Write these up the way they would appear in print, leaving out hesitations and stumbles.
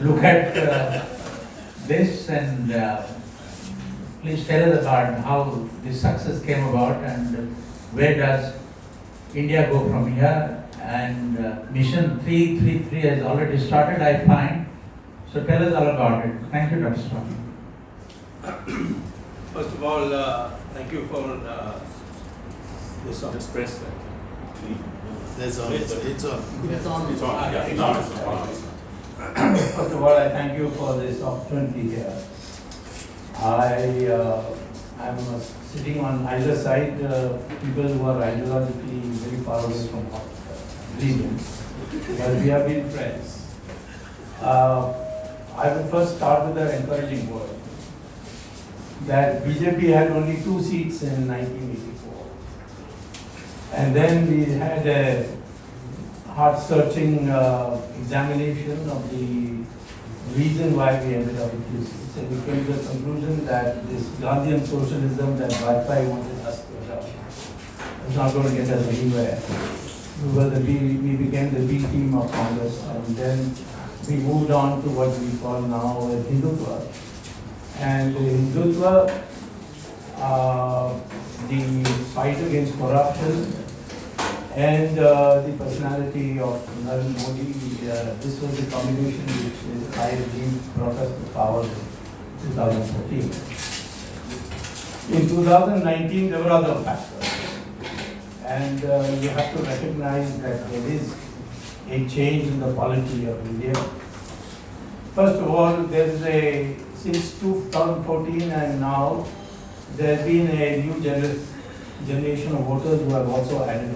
look at this and please tell us about how this success came about and where does India go from here. And Mission 333 has already started, I find. So tell us all about it. Thank you, Dr. Swamy. First of all, thank you for this on express. It's on. First of all, I thank you for this opportunity here. I'm sitting on either side, people who are ideologically very far away from religion, but we have been friends. I will first start with an encouraging word that BJP had only 2 seats in 1984. And then we had a heart-searching examination of the reason why we ended up with 2 seats. And we came to the conclusion that this Gandhian socialism that Wi-Fi wanted us to adopt was not going to get us anywhere. We became the B team of Congress, and then we moved on to what we call now Hindutva. And Hindutva, the fight against corruption, and the personality of Narendra Modi, this was the combination which I believe brought us to power in 2014. In 2019, there were other factors. And you have to recognize that there is a change in the polity of India. First of all, since 2014 and now, there has been a new generation of voters who have also added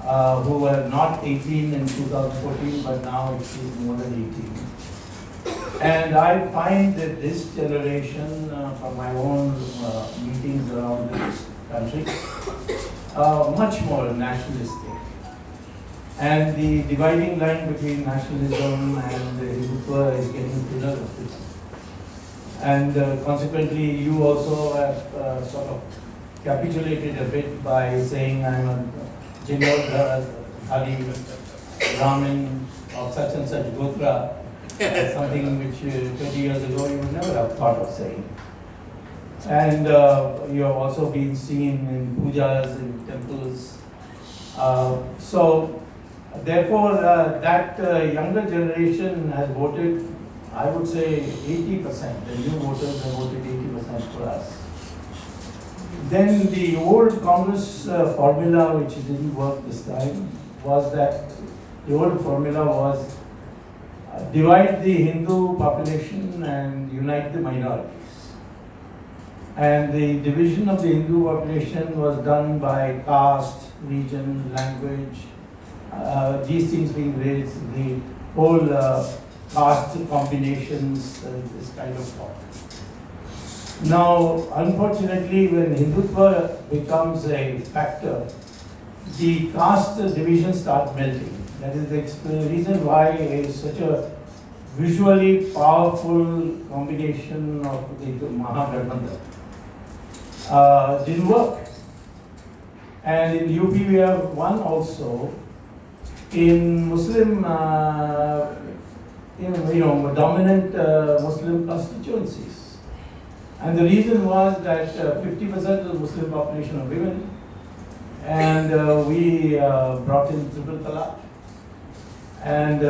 on, who were not 18 in 2014, but now it is more than 18. And I find that this generation, from my own meetings around this country, much more nationalistic. And the dividing line between nationalism and Hindutva is getting thinner. And consequently, you also have sort of capitulated a bit by saying I'm a Jilebi, Brahmin of such and such Gotra, something which 20 years ago you would never have thought of saying. And you have also been seen in pujas, in temples. So therefore, that younger generation has voted, I would say 80%. The new voters have voted 80% for us. Then the old Congress formula, which didn't work this time, was that the old formula was divide the Hindu population and unite the minorities. And the division of the Hindu population was done by caste, region, language, these things being raised, the whole caste combinations, this kind of talk. Now, unfortunately, when Hindutva becomes a factor, the caste divisions start melting. That is the reason why such a visually powerful combination of the Mahagathbandhan didn't work. And in UP we have one also in Muslim, dominant Muslim constituencies. And the reason was that 50% of the Muslim population are women, and we brought in triple talaq. And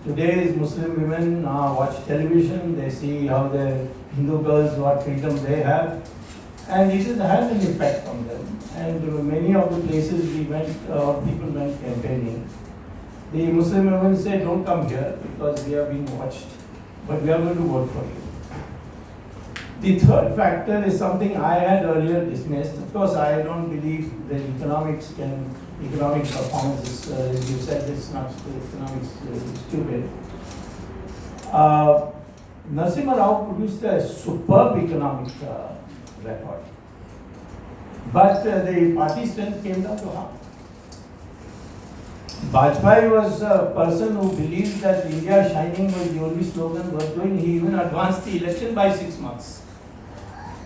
today's Muslim women watch television, they see how the Hindu girls, what freedom they have, and it has had an effect on them. And many of the places we went, people went campaigning. The Muslim women said, don't come here because we are being watched, but we are going to vote for you. The third factor is something I had earlier dismissed. Of course, I don't believe that economic performance is, as you said, it's not economics stupid. Narasimha Rao produced a superb economic record. But the party strength came down to half. Vajpayee was a person who believed that India shining was the only slogan worth doing. He even advanced the election by 6 months.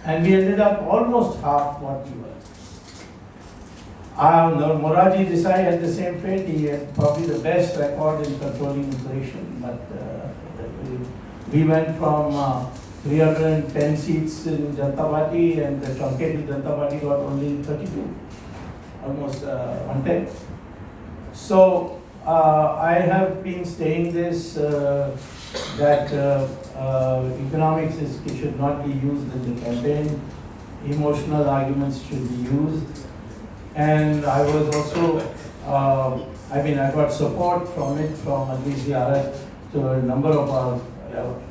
And we ended up almost half what we were. No, Morarji Desai had the same fate. He had probably the best record in controlling inflation, but we went from 310 seats in Janata Party, and the truncated Janata Party got only 32, almost 110. So I have been saying this that economics should not be used in the campaign. Emotional arguments should be used. And I was also, I got support from it, from at least the RS to a number of our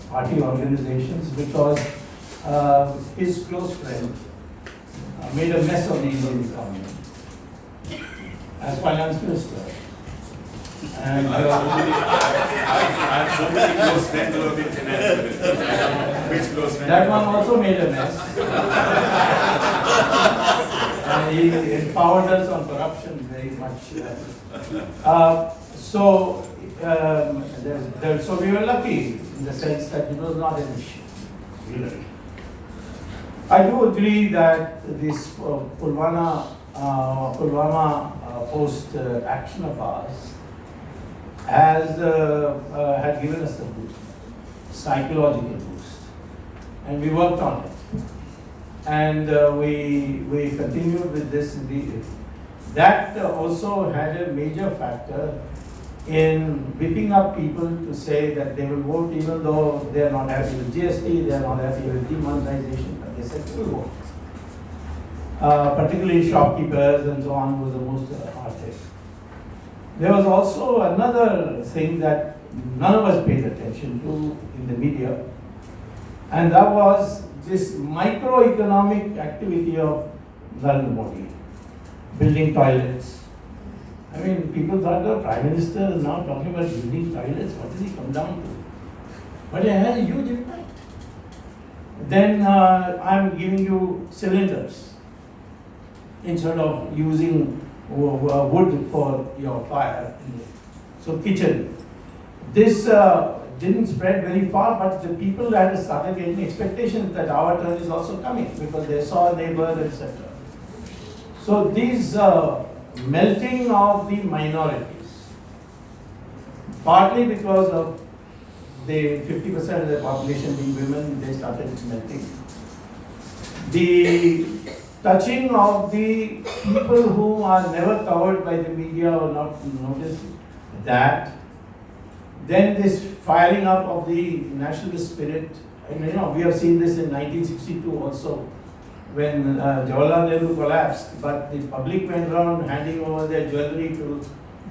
party organizations, because his close friend made a mess of the Indian economy as finance minister. And I have so many close friends who have been finance ministers. Which close friend? that one also made a mess. And he empowered us on corruption very much. So we were lucky in the sense that it was not an issue. Really. I do agree that this Pulwama post action of ours had given us a boost, psychological boost, and we worked on it. And we continued with this. That also had a major factor in whipping up people to say that they will vote even though they are not happy with GST, they are not happy with demonetization, but they said they will vote. Particularly shopkeepers and so on was the most hard hit. There was also another thing that none of us paid attention to in the media, and that was this microeconomic activity of Narendra Modi, building toilets. I mean, people thought the Prime Minister is now talking about building toilets. What does he come down to? But it has a huge impact. Then I'm giving you cylinders instead of using wood for your fire. So kitchen. This didn't spread very far, but the people had started getting expectations that our turn is also coming because they saw a neighbor, etc. So these melting of the minorities, partly because of the 50% of the population being women, they started melting. The touching of the people who are never covered by the media or not noticed that. Then this firing up of the nationalist spirit, and we have seen this in 1962 also, when Jawaharlal Nehru collapsed, but the public went around handing over their jewelry to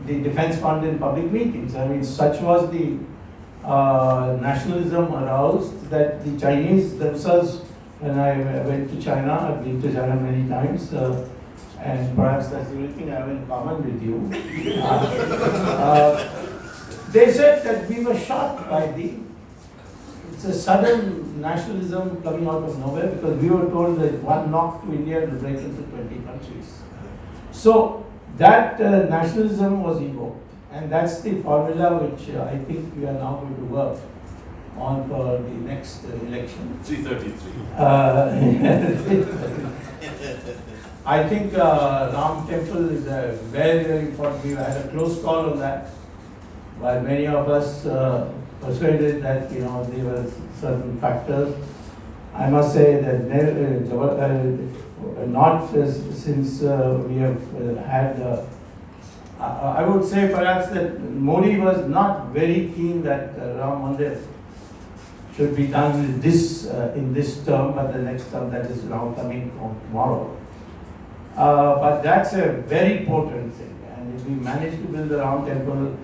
the defense fund in public meetings. I mean, such was the nationalism aroused that the Chinese themselves, when I went to China, I've been to China many times, and perhaps that's the only thing I have in common with you. They said that we were shocked by it's a sudden nationalism coming out of nowhere, because we were told that one knock to India will break into 20 countries. So that nationalism was evoked, and that's the formula which I think we are now going to work on for the next election. 333. I think Ram Temple is a very, very important. We had a close call on that, while many of us persuaded that there were certain factors. I must say that not since we have had. I would say perhaps that Modi was not very keen that Ram Mandir should be done in this term, but the next term that is now coming from tomorrow. But that's a very important thing, and if we manage to build the Ram Temple,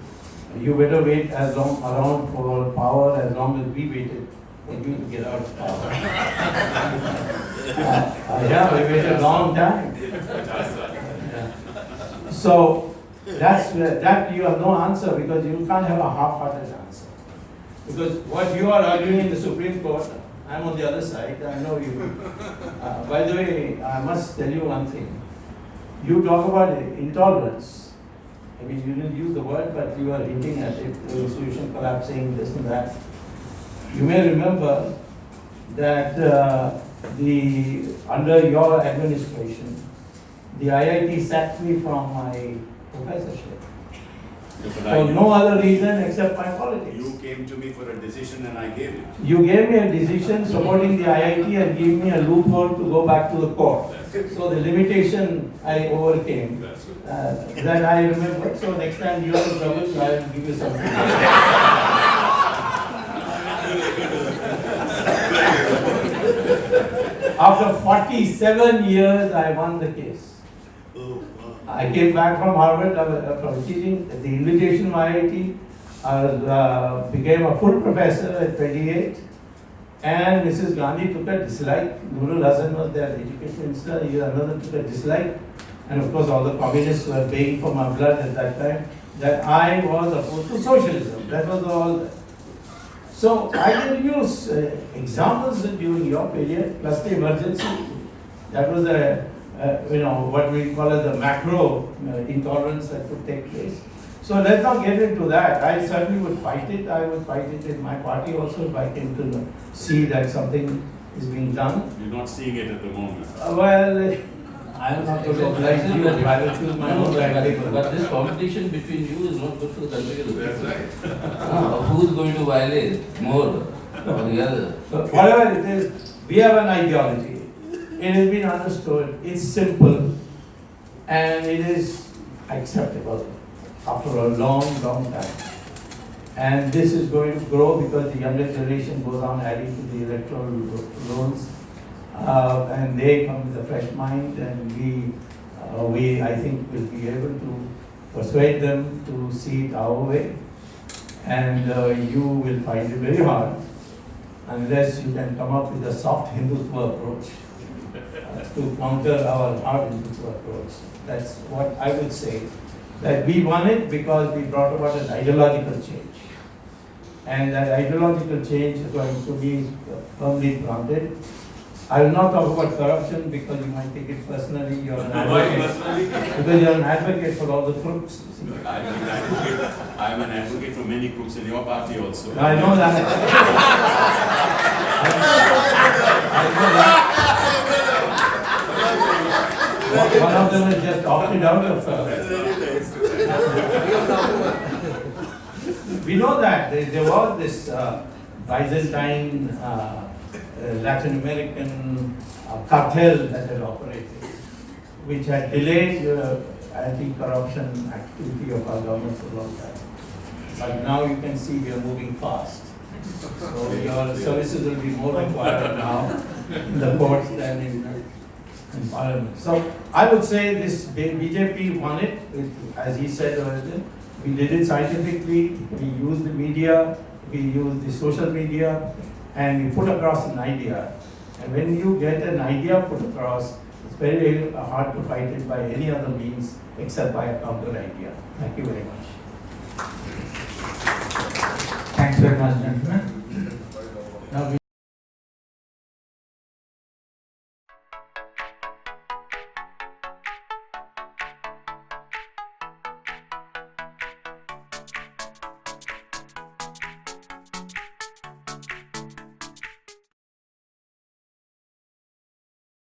you better wait around for power as long as we waited for you to get out of power. Yeah, we waited a long time. Yeah. So that you have no answer, because you can't have a half-hearted answer. Because what you are arguing in the Supreme Court, I'm on the other side, I know you. By the way, I must tell you one thing. You talk about intolerance. I mean, you didn't use the word, but you are hinting at it, the institution collapsing, this and that. You may remember that under your administration, the IIT sacked me from my professorship. But For no other reason except my politics. You came to me for a decision and I gave it. You gave me a decision supporting the IIT and gave me a loophole to go back to the court. So the limitation I overcame. That's it. That I remember. So next time you are in trouble, I will give you something. After 47 years, I won the case. I came back from Harvard from teaching at the invitation of IIT. I became a full professor at 28. And Mrs. Gandhi took a dislike. Nurul Hasan was their education minister. Another took a dislike. And of course, all the communists were paying for my blood at that time. That I was opposed to socialism. That was all. So I can use examples during your period, plus the emergency. That was what we call as the macro intolerance that could take place. So let's not get into that. I certainly would fight it. I would fight it in my party also if I came to see that something is being done. You're not seeing it at the moment. I am not going to oblige you. I will choose my own right. But this competition between you is not good for the country. That's right. Who is going to violate more or the other? So whatever it is, we have an ideology. It has been understood. It's simple, and it is acceptable after a long, long time. And this is going to grow because the younger generation goes on adding to the electoral rolls. And they come with a fresh mind, and we I think will be able to persuade them to see it our way. And you will find it very hard unless you can come up with a soft Hindutva approach to counter our hard Hindutva approach. That's what I would say. That we won it because we brought about an ideological change. And that ideological change is going to be firmly planted. I will not talk about corruption because you might take it personally. You're an advocate. Because you're an advocate for all the crooks. I'm an advocate for many crooks in your party also. I know that. I know that. One of them has just opted out of We know that there was this Byzantine Latin American cartel that had operated, which had delayed anti-corruption activity of our government for a long time. But now you can see we are moving fast. So your services will be more required now in the courts than in Parliament. So I would say this BJP won it, as he said earlier. We did it scientifically, we used the media, we used the social media, and we put across an idea. And when you get an idea put across, it's very, very hard to fight it by any other means except by a counter idea. Thank you very much. Thanks very much, gentlemen.